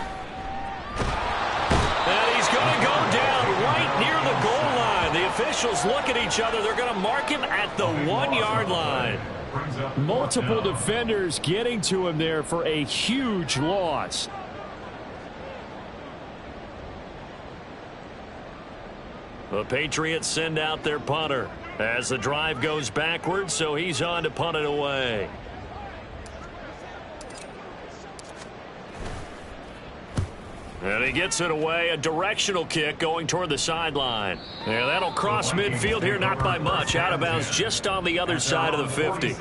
And he's going to go down right near the goal line. The officials look at each other. They're going to mark him at the 1-yard line. Multiple defenders getting to him there for a huge loss. The Patriots send out their punter as the drive goes backwards, so he's on to punt it away. And he gets it away, a directional kick going toward the sideline. Yeah, that'll cross midfield here, not by much. Out of bounds just on the other side of the 50.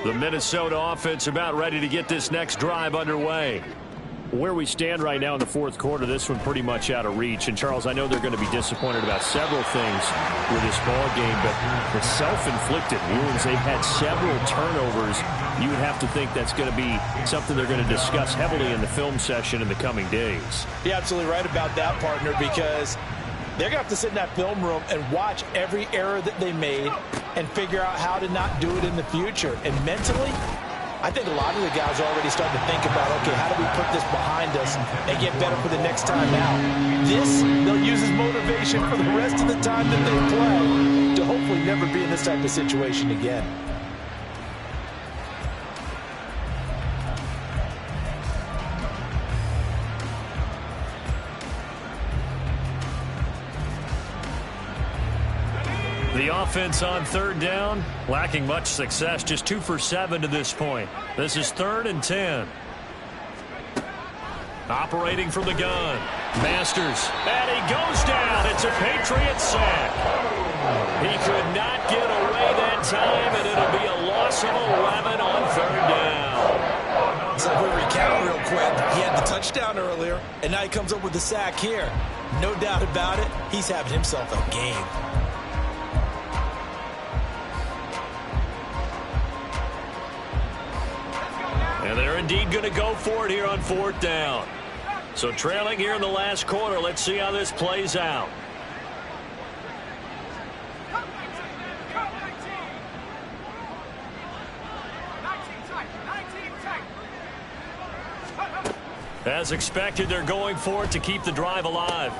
The Minnesota offense about ready to get this next drive underway.
Where we stand right now in the fourth quarter, this one pretty much out of reach. And, Charles, I know they're going to be disappointed about several things with this ball game, but the self-inflicted wounds, they've had several turnovers. You would have to think that's going to be something they're going to discuss heavily in the film session in the coming days.
You're absolutely right about that, partner, because they're going to have to sit in that film room and watch every error that they made and figure out how to not do it in the future. And mentally, I think a lot of the guys are already starting to think about, okay, how do we put this behind us and get better for the next time out? This, they'll use as motivation for the rest of the time that they play to hopefully never be in this type of situation again.
The offense on third down, lacking much success, just 2 for 7 to this point. This is 3rd and 10. Operating from the gun, Masters, and he goes down. It's a Patriot sack. He could not get away that time, and it'll be a loss of 11 on 3rd down.
So we recount real quick. He had the touchdown earlier, and now he comes up with the sack here. No doubt about it, he's having himself a game.
And they're indeed going to go for it here on 4th down. So trailing here in the last quarter, let's see how this plays out. As expected, they're going for it to keep the drive alive.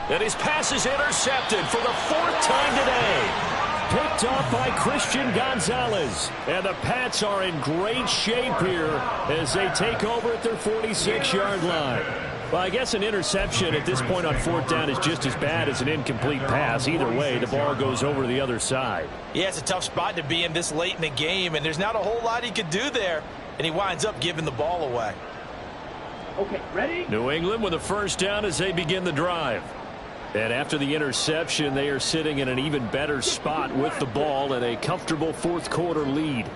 And his pass is intercepted for the 4th time today.
Picked off by Christian Gonzalez. And the Pats are in great shape here as they take over at their 46-yard line. Well, I guess an interception at this point on 4th down is just as bad as an incomplete pass. Either way, the ball goes over to the other side.
Yeah, it's a tough spot to be in this late in the game, and there's not a whole lot he could do there. And he winds up giving the ball away.
Okay, ready?
New England with a 1st down as they begin the drive. And after the interception, they are sitting in an even better spot with the ball and a comfortable 4th quarter lead.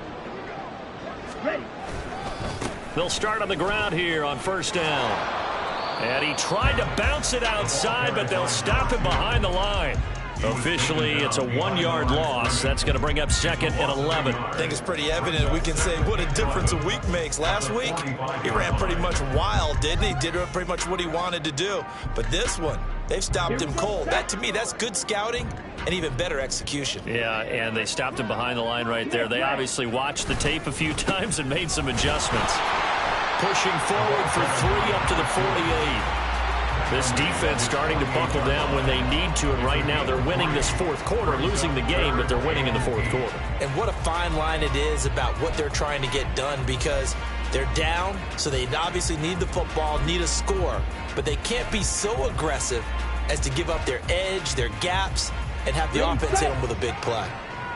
Ready.
They'll start on the ground here on 1st down. And he tried to bounce it outside, but they'll stop him behind the line. Officially, it's a 1-yard loss. That's going to bring up 2nd and 11.
I think it's pretty evident. We can say what a difference a week makes. Last week, he ran pretty much wild, didn't he? Did pretty much what he wanted to do. But this one, they've stopped him cold. That, to me, that's good scouting and even better execution.
Yeah, and they stopped him behind the line right there. They obviously watched the tape a few times and made some adjustments. Pushing forward for 3 up to the 48. This defense starting to buckle down when they need to, and right now they're winning this 4th quarter, losing the game, but they're winning in the 4th quarter.
And what a fine line it is about what they're trying to get done, because they're down, so they obviously need the football, need a score, but they can't be so aggressive as to give up their edge, their gaps, and have the offense hit them with a big play.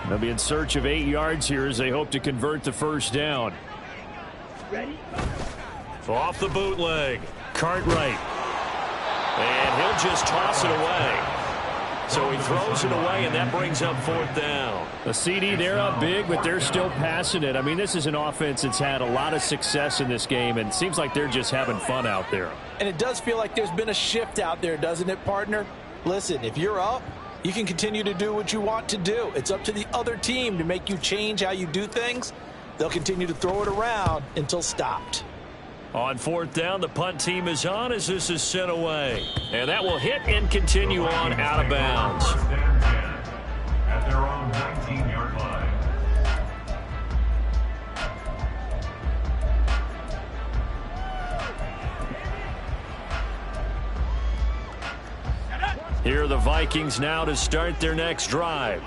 They'll be in search of 8 yards here as they hope to convert the 1st down.
Ready?
Off the bootleg, Cartwright. And he'll just toss it away. So he throws it away, and that brings up 4th down.
The CD, they're up big, but they're still passing it. I mean, this is an offense that's had a lot of success in this game, and it seems like they're just having fun out there.
And it does feel like there's been a shift out there, doesn't it, partner? Listen, if you're up, you can continue to do what you want to do. It's up to the other team to make you change how you do things. They'll continue to throw it around until stopped.
On 4th down, the punt team is on as this is sent away. And that will hit and continue on out of bounds.
At their own 19-yard line.
Here are the Vikings now to start their next drive.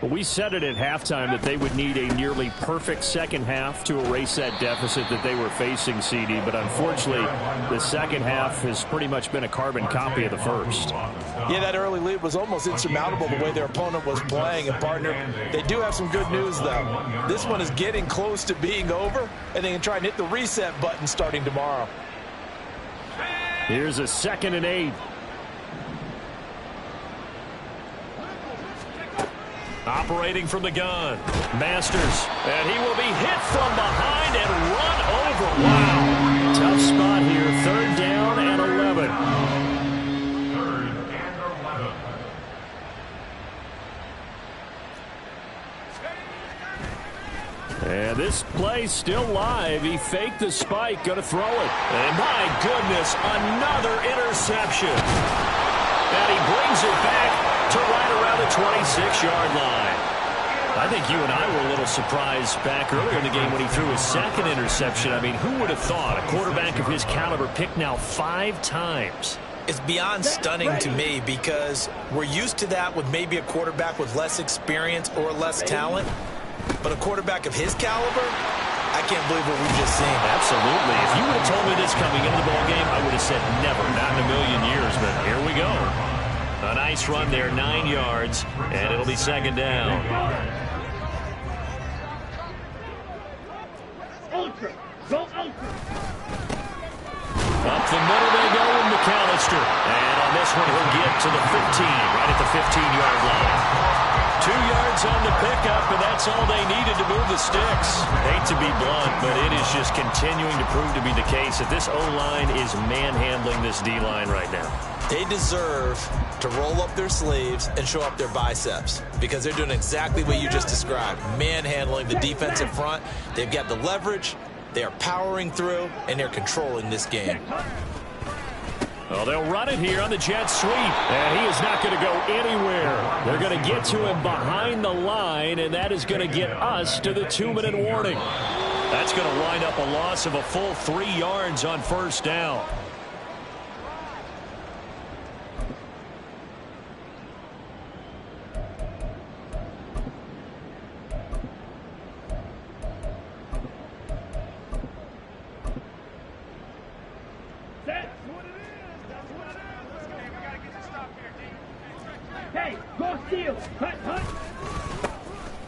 Well, we said it at halftime that they would need a nearly perfect second half to erase that deficit that they were facing, CD. But unfortunately, the second half has pretty much been a carbon copy of the first.
Yeah, that early lead was almost insurmountable the way their opponent was playing. And, partner, they do have some good news, though. This one is getting close to being over, and they can try and hit the reset button starting tomorrow.
Here's a 2nd and 8.
Operating from the gun. Masters. And he will be hit from behind and run over. Wow. Tough spot here. 3rd down and 11.
3rd and 11.
And this play's still live. He faked the spike. Going to throw it. And my goodness, another interception. And he brings it back to right around the 26-yard line. I think you and I were a little surprised back earlier in the game when he threw his 2nd interception. I mean, who would have thought a quarterback of his caliber picked now 5 times?
It's beyond stunning to me because we're used to that with maybe a quarterback with less experience or less talent. But a quarterback of his caliber, I can't believe what we've just seen.
Absolutely. If you would have told me this coming into the ballgame, I would have said never, not in a million years. But here we go. A nice run there, 9 yards, and it'll be 2nd down.
Ultra. Go ultra.
Up the middle they go with McAllister. And on this one, he'll get to the 15, right at the 15-yard line. 2 yards on the pickup, and that's all they needed to move the sticks. Hate to be blunt, but it is just continuing to prove to be the case that this O-line is manhandling this D-line right now.
They deserve to roll up their sleeves and show up their biceps because they're doing exactly what you just described, manhandling the defensive front. They've got the leverage, they are powering through, and they're controlling this game.
Well, they'll run it here on the jet sweep, and he is not going to go anywhere. They're going to get to him behind the line, and that is going to get us to the 2-minute warning. That's going to wind up a loss of a full 3 yards on 1st down.
Hey, go steal. Hut, hut.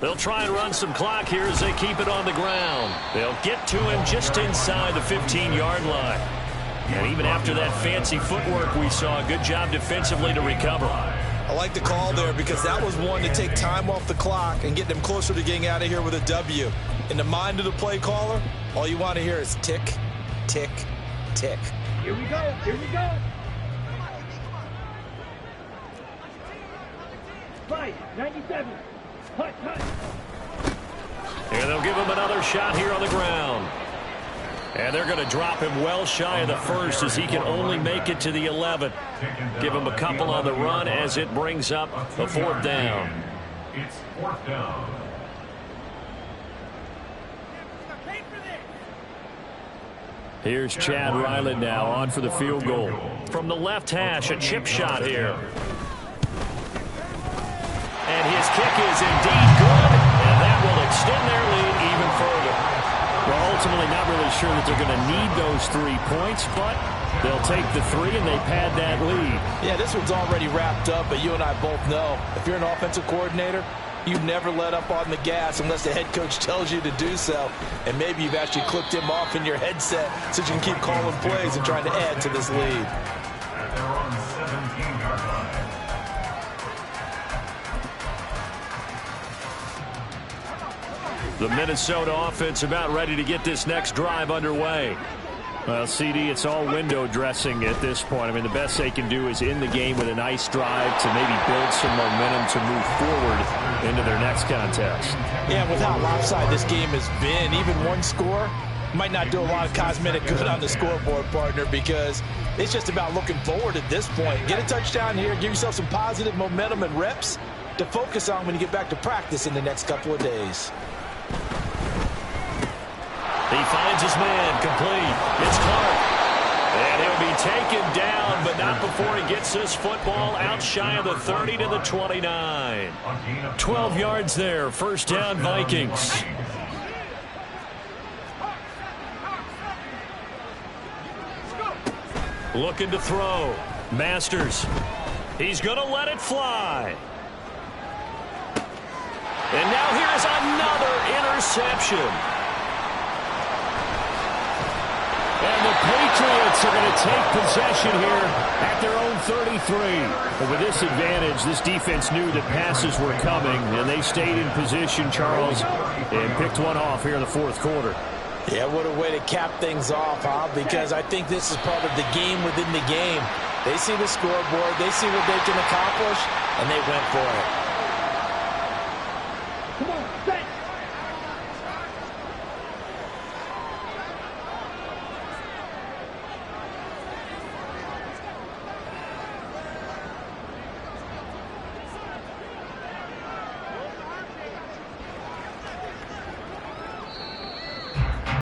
They'll try and run some clock here as they keep it on the ground. They'll get to him just inside the 15-yard line. And even after that fancy footwork we saw, good job defensively to recover.
I like the call there because that was one to take time off the clock and get them closer to getting out of here with a W. In the mind of the play caller, all you want to hear is tick, tick, tick.
Here we go. Here we go. 597. Hut, hut.
And they'll give him another shot here on the ground. And they're going to drop him well shy of the 1st as he can only make it to the 11. Give him a couple on the run as it brings up a 4th down.
It's 4th down.
Here's Chad Ryland now on for the field goal. From the left hash, a chip shot here. And his kick is indeed good, and that will extend their lead even further. Well, ultimately not really sure that they're going to need those 3 points, but they'll take the 3 and they pad that lead.
Yeah, this one's already wrapped up, but you and I both know if you're an offensive coordinator, you never let up on the gas unless the head coach tells you to do so. And maybe you've actually clipped him off in your headset so you can keep calling plays and trying to add to this lead.
They're on the 17-yard line.
The Minnesota offense about ready to get this next drive underway. Well, CD, it's all window dressing at this point. I mean, the best they can do is in the game with a nice drive to maybe build some momentum to move forward into their next contest.
Yeah, with how lopsided this game has been, even one score might not do a lot of cosmetic good on the scoreboard, partner, because it's just about looking forward at this point. Get a touchdown here, give yourself some positive momentum and reps to focus on when you get back to practice in the next couple of days.
He finds his man, complete. It's Clark. And he'll be taken down, but not before he gets this football out shy of the 30 to the 29. 12 yards there, 1st down Vikings. Looking to throw. Masters. He's going to let it fly. And now here's another interception. And the Patriots Ultras are going to take possession here at their own 33. But with this advantage, this defense knew that passes were coming, and they stayed in position, Charles, and picked one off here in the fourth quarter.
Yeah, what a way to cap things off, huh? Because I think this is part of the game within the game. They see the scoreboard, they see what they can accomplish, and they went for it.